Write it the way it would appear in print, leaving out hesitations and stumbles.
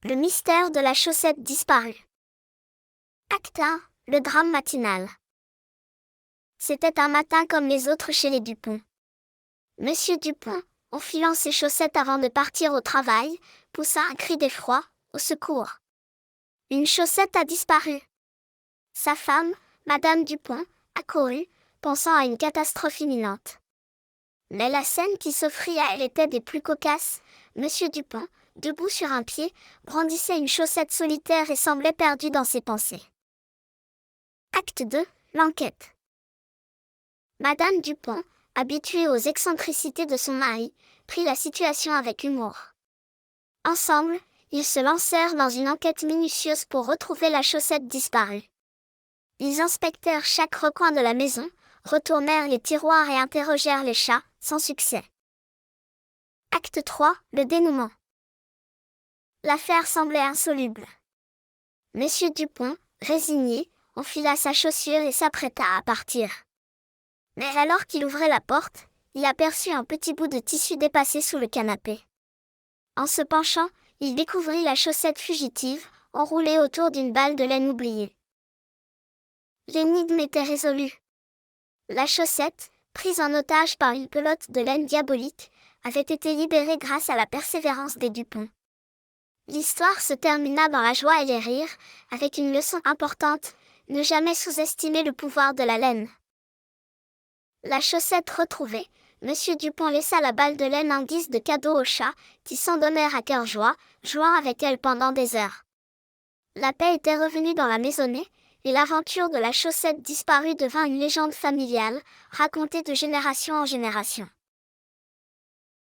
Le mystère de la chaussette disparue. Acte 1. Le drame matinal. C'était un matin comme les autres chez les Dupont. Monsieur Dupont, enfilant ses chaussettes avant de partir au travail, poussa un cri d'effroi, au secours. Une chaussette a disparu. Sa femme, Madame Dupont, accourut, pensant à une catastrophe imminente. Mais la scène qui s'offrit à elle était des plus cocasses. Monsieur Dupont, debout sur un pied, brandissait une chaussette solitaire et semblait perdu dans ses pensées. Acte 2. L'enquête. Madame Dupont, habituée aux excentricités de son mari, prit la situation avec humour. Ensemble, ils se lancèrent dans une enquête minutieuse pour retrouver la chaussette disparue. Ils inspectèrent chaque recoin de la maison, retournèrent les tiroirs et interrogèrent les chats, sans succès. Acte 3. Le dénouement. L'affaire semblait insoluble. Monsieur Dupont, résigné, enfila sa chaussure et s'apprêta à partir. Mais alors qu'il ouvrait la porte, il aperçut un petit bout de tissu dépassé sous le canapé. En se penchant, il découvrit la chaussette fugitive, enroulée autour d'une balle de laine oubliée. L'énigme était résolue. La chaussette, prise en otage par une pelote de laine diabolique, avait été libérée grâce à la persévérance des Dupont. L'histoire se termina dans la joie et les rires, avec une leçon importante, ne jamais sous-estimer le pouvoir de la laine. La chaussette retrouvée, Monsieur Dupont laissa la balle de laine en guise de cadeau aux chats, qui s'en donnèrent à cœur joie, jouant avec elle pendant des heures. La paix était revenue dans la maisonnée, et l'aventure de la chaussette disparue devint une légende familiale, racontée de génération en génération.